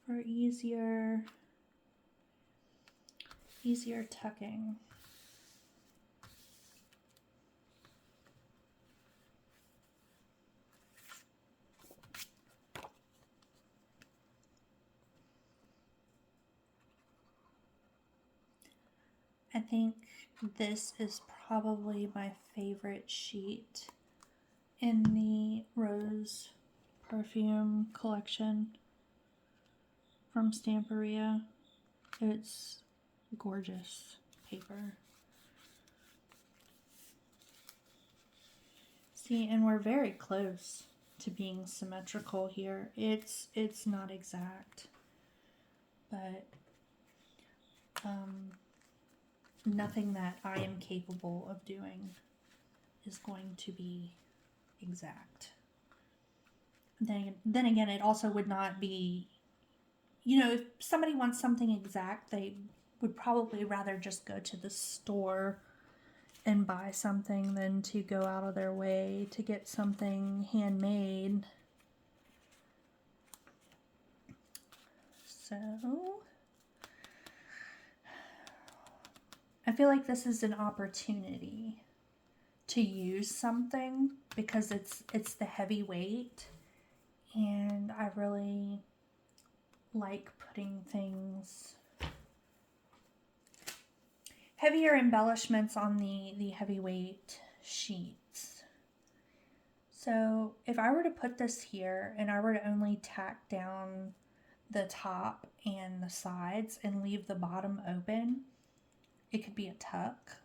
for easier tucking. I think this is probably my favorite sheet in the Rose perfume collection from Stamperia. It's gorgeous paper. See, and we're very close to being symmetrical here. It's not exact, but nothing that I am capable of doing is going to be exact. Then again, it also would not be, you know, if somebody wants something exact, they would probably rather just go to the store and buy something than to go out of their way to get something handmade. So I feel like this is an opportunity to use something because it's the heavy weight, and I really like putting things, heavier embellishments on the heavyweight sheets. So if I were to put this here and I were to only tack down the top and the sides and leave the bottom open. It could be a tuck,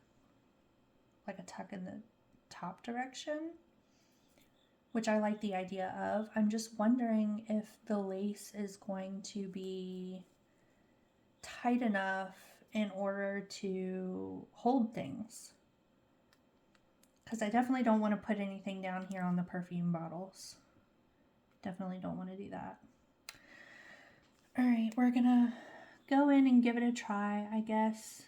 like a tuck in the top direction, which I like the idea of. I'm just wondering if the lace is going to be tight enough in order to hold things. Because I definitely don't want to put anything down here on the perfume bottles. Definitely don't want to do that. Alright, we're gonna go in and give it a try, I guess.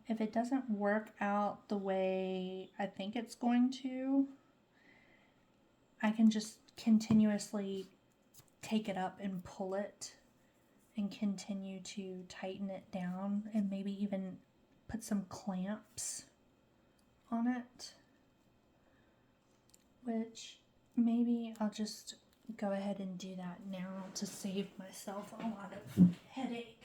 If it doesn't work out the way I think it's going to, I can just continuously take it up and pull it and continue to tighten it down and maybe even put some clamps on it, which maybe I'll just go ahead and do that now to save myself a lot of headache.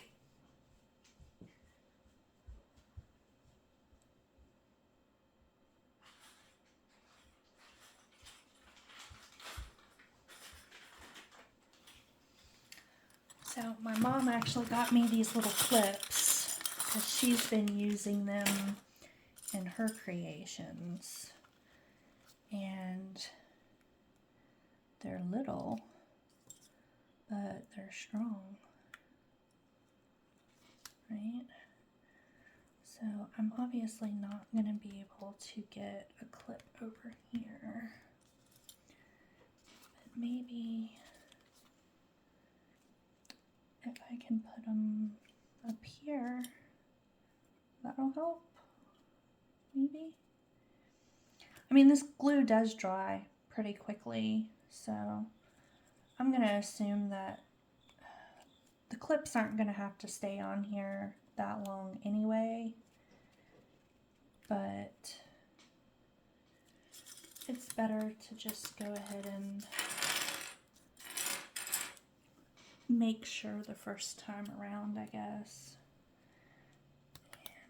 So my mom actually got me these little clips because she's been using them in her creations. And they're little, but they're strong, right? So I'm obviously not going to be able to get a clip over here, but maybe if I can put them up here, that'll help, maybe. I mean, this glue does dry pretty quickly, so I'm going to assume that the clips aren't going to have to stay on here that long anyway, but it's better to just go ahead and make sure the first time around, I guess.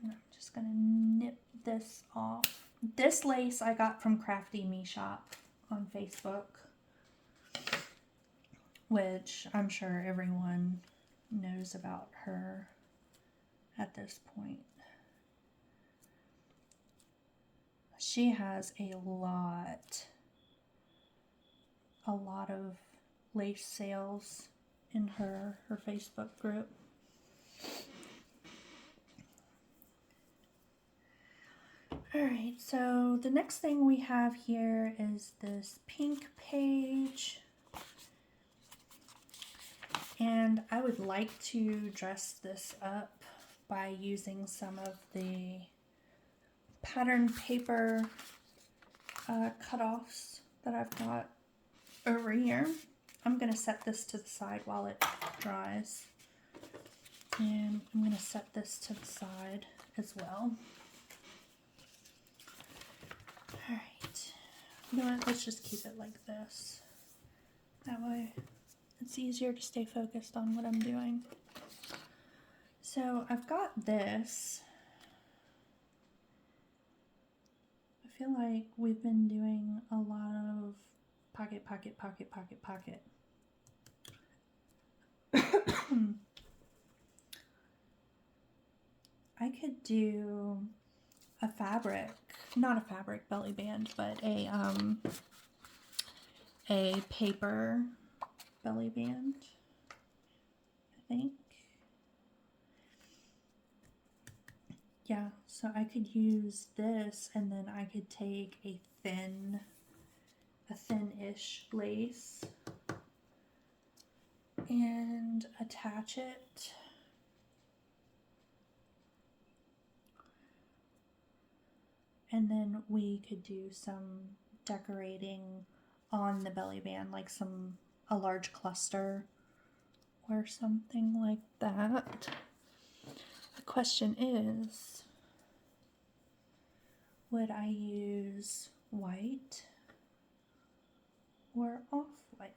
And I'm just going to nip this off. This lace I got from Crafty Me Shop on Facebook, which I'm sure everyone knows about her at this point. She has a lot of lace sales in her Facebook group. Alright, so the next thing we have here is this pink page. And I would like to dress this up by using some of the pattern paper cutoffs that I've got over here. I'm going to set this to the side while it dries. And I'm going to set this to the side as well. Alright, you know what, let's just keep it like this. That way it's easier to stay focused on what I'm doing. So I've got this. I feel like we've been doing a lot of pocket, pocket, pocket, pocket, pocket. I could do a fabric, not a fabric belly band, but a paper belly band, I think. Yeah, so I could use this and then I could take a thin-ish lace and attach it. And then we could do some decorating on the belly band, like a large cluster or something like that. The question is, would I use white or off-white?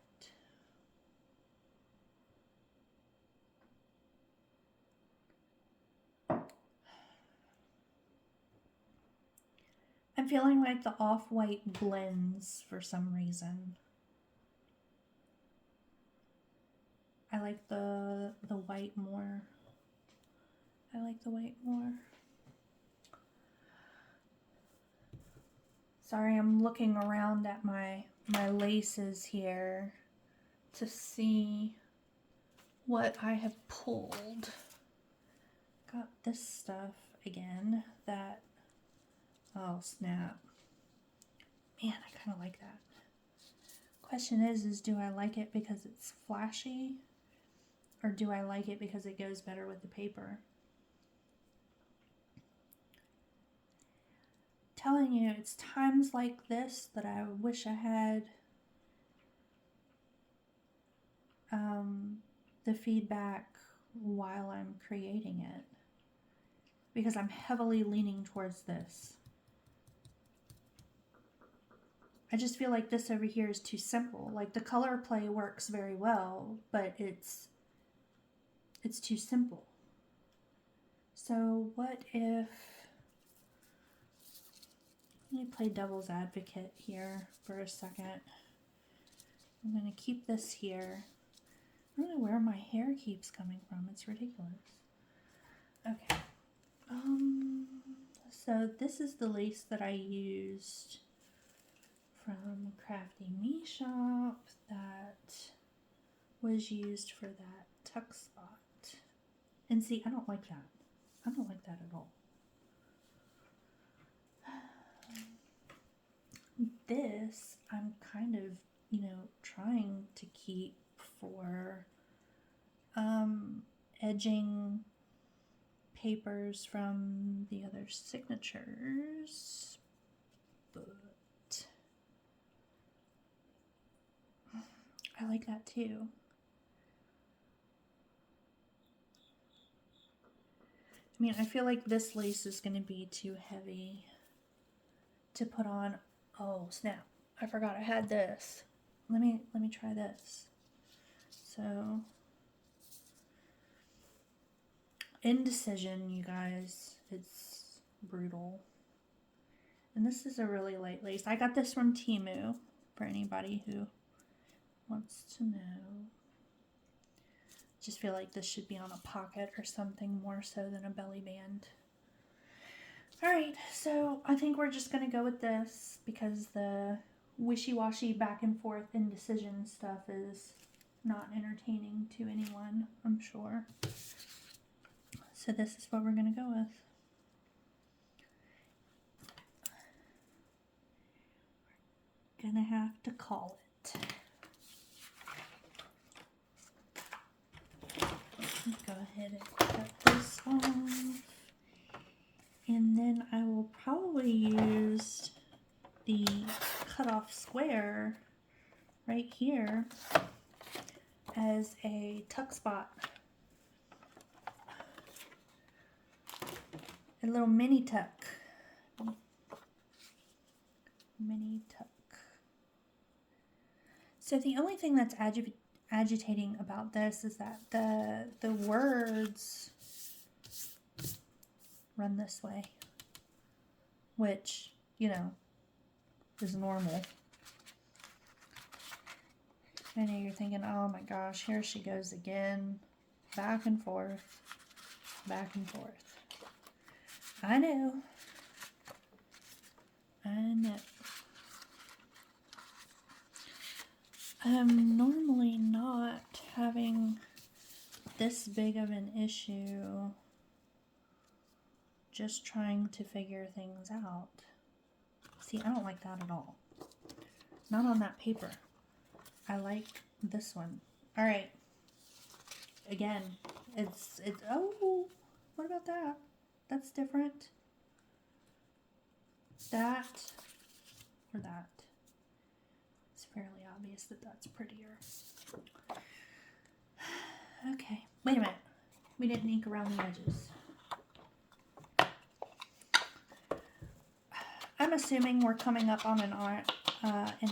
I'm feeling like the off-white blends for some reason. I like the white more. I like the white more. Sorry, I'm looking around at my laces here to see what I have pulled. Got this stuff again that, oh snap. Man, I kind of like that. Question is do I like it because it's flashy, or do I like it because it goes better with the paper? Telling you, it's times like this that I wish I had the feedback while I'm creating it, because I'm heavily leaning towards this. I just feel like this over here is too simple. Like the color play works very well, but it's too simple. So what if, let me play devil's advocate here for a second. I'm going to keep this here. I don't know where my hair keeps coming from. It's ridiculous. Okay. So this is the lace that I used from Crafty Me Shop that was used for that tuck spot. And see, I don't like that. I don't like that at all. This, I'm kind of, you know, trying to keep for edging papers from the other signatures, but I like that too. I mean, I feel like this lace is going to be too heavy to put on. Oh snap, I forgot I had this. Let me try this. So, indecision, you guys, it's brutal. And this is a really light lace. I got this from Temu, for anybody who wants to know. Just feel like this should be on a pocket or something more so than a belly band. Alright, so I think we're just going to go with this because the wishy-washy back and forth indecision stuff is not entertaining to anyone, I'm sure. So this is what we're going to go with. We're going to have to call it. Let's go ahead and cut this off. And then I will probably use the cutoff square right here as a tuck spot. A little mini tuck. Mini tuck. So the only thing that's agitating about this is that the words run this way, which, you know, is normal. I know you're thinking, oh my gosh, here she goes again, back and forth, back and forth. I know. I'm normally not having this big of an issue just trying to figure things out. See, I don't like that at all. Not on that paper. I like this one. All right. Again, it's, oh, what about that? That's different. That or that. It's fairly obvious that that's prettier. Okay, wait a minute. We didn't ink around the edges. I'm assuming we're coming up on an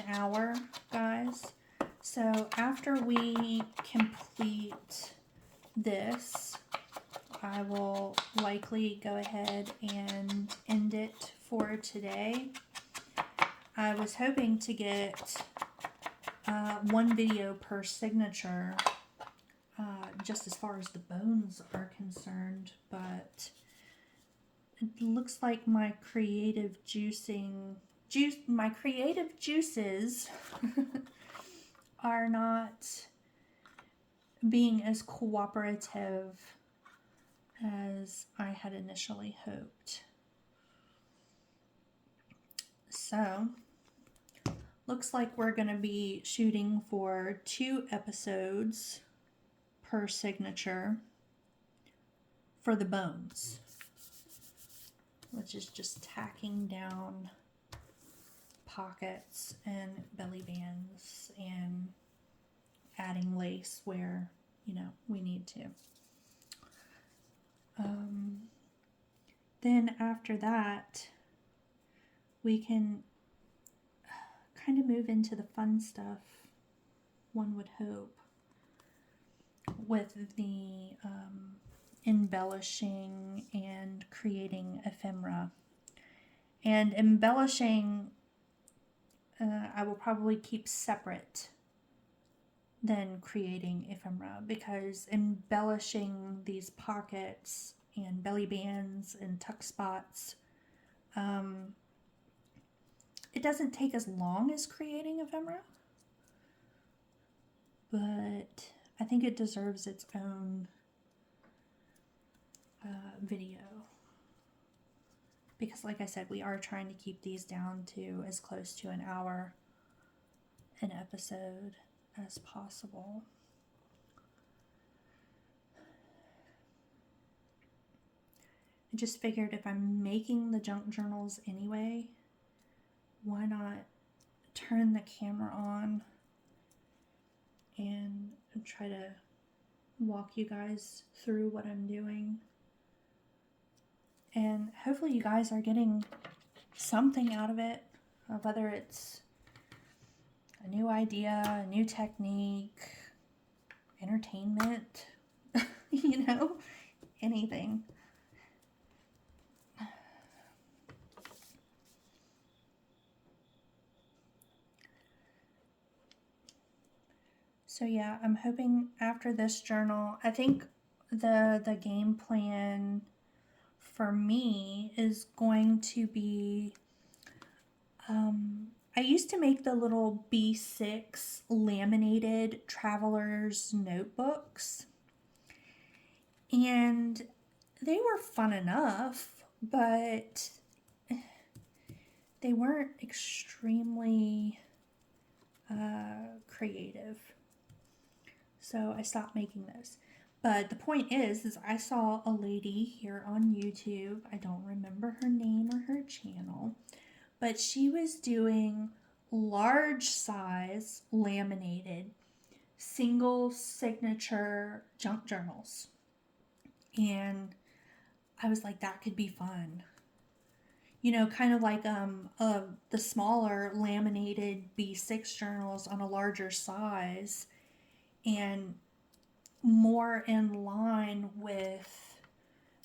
hour, guys. So after we complete this, I will likely go ahead and end it for today. I was hoping to get one video per signature just as far as the bones are concerned, but it looks like my creative my creative juices are not being as cooperative as I had initially hoped. So, looks like we're going to be shooting for 2 episodes per signature for the bones, which is just tacking down pockets and belly bands and adding lace where, we need to. Then after that, we can kind of move into the fun stuff, one would hope, with the embellishing and creating ephemera. And embellishing, I will probably keep separate than creating ephemera, because embellishing these pockets and belly bands and tuck spots, it doesn't take as long as creating ephemera, but I think it deserves its own video, because like I said, we are trying to keep these down to as close to an hour an episode as possible. I just figured if I'm making the junk journals anyway, why not turn the camera on and try to walk you guys through what I'm doing. And hopefully you guys are getting something out of it, whether it's a new idea, a new technique, entertainment, anything. So yeah, I'm hoping after this journal, I think the game plan for me is going to be, I used to make the little B6 laminated traveler's notebooks, and they were fun enough, but they weren't extremely creative. So I stopped making those. But the point is I saw a lady here on YouTube. I don't remember her name or her channel, but she was doing large size laminated single signature junk journals. And I was like, that could be fun. Kind of like the smaller laminated B6 journals on a larger size, and more in line with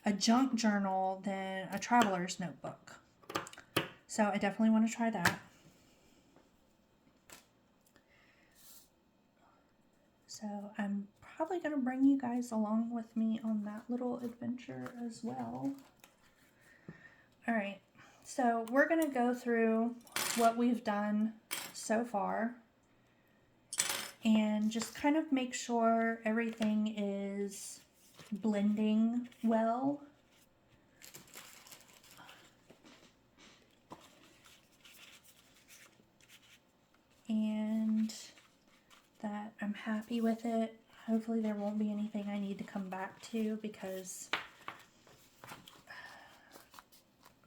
a junk journal than a traveler's notebook. So I definitely want to try that. So I'm probably going to bring you guys along with me on that little adventure as well. All right, so we're going to go through what we've done so far and just kind of make sure everything is blending well. And that I'm happy with it. Hopefully there won't be anything I need to come back to, because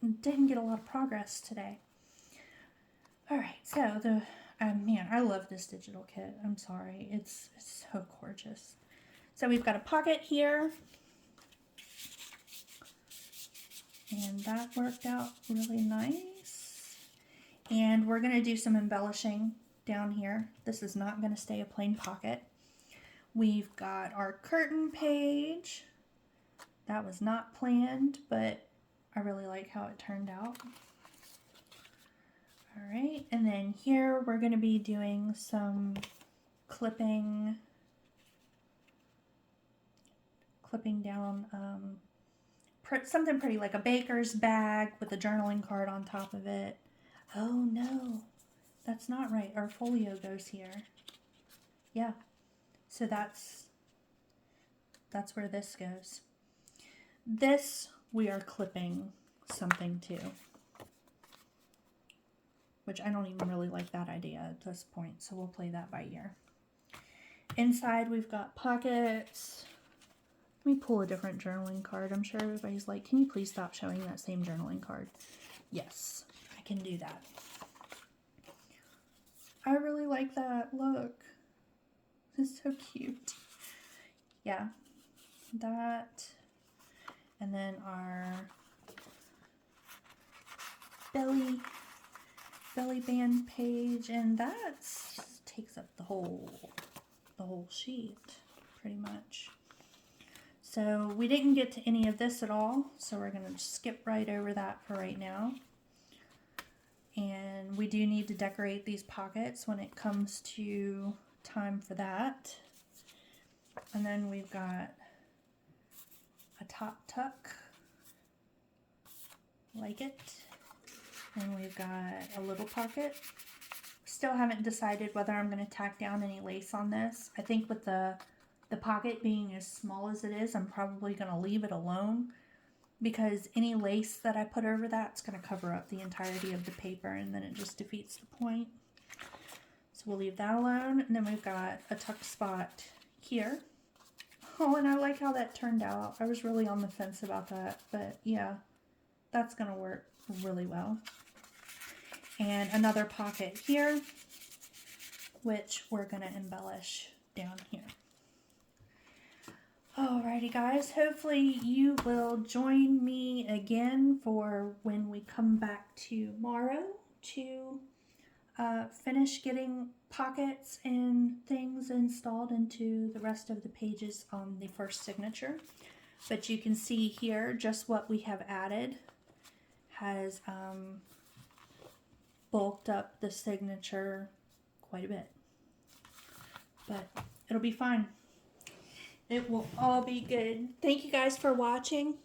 I didn't get a lot of progress today. Alright, so man, I love this digital kit. I'm sorry. It's so gorgeous. So we've got a pocket here. And that worked out really nice. And we're going to do some embellishing down here. This is not going to stay a plain pocket. We've got our curtain page. That was not planned, but I really like how it turned out. All right, and then here we're going to be doing some clipping clipping down something pretty, like a baker's bag with a journaling card on top of it. Oh no, that's not right. Our folio goes here. Yeah, so that's where this goes. This we are clipping something to, which I don't even really like that idea at this point, so we'll play that by ear. Inside we've got pockets. Let me pull a different journaling card. I'm sure everybody's like, can you please stop showing that same journaling card? Yes, I can do that. I really like that. Look. It's so cute. Yeah. That. And then our belly band page. And that takes up the whole sheet, pretty much. So we didn't get to any of this at all, so we're going to skip right over that for right now. And we do need to decorate these pockets when it comes to time for that. And then we've got a top tuck, like it. And we've got a little pocket. Still haven't decided whether I'm going to tack down any lace on this. I think with the pocket being as small as it is, I'm probably going to leave it alone, because any lace that I put over that's going to cover up the entirety of the paper, and then it just defeats the point. So we'll leave that alone. And then we've got a tuck spot here. Oh, and I like how that turned out. I was really on the fence about that, but yeah, that's going to work really well. And another pocket here, which we're going to embellish down here. Alrighty guys, hopefully you will join me again for when we come back tomorrow to finish getting pockets and things installed into the rest of the pages on the first signature. But you can see here just what we have added has bulked up the signature quite a bit. But it'll be fine. It will all be good. Thank you guys for watching.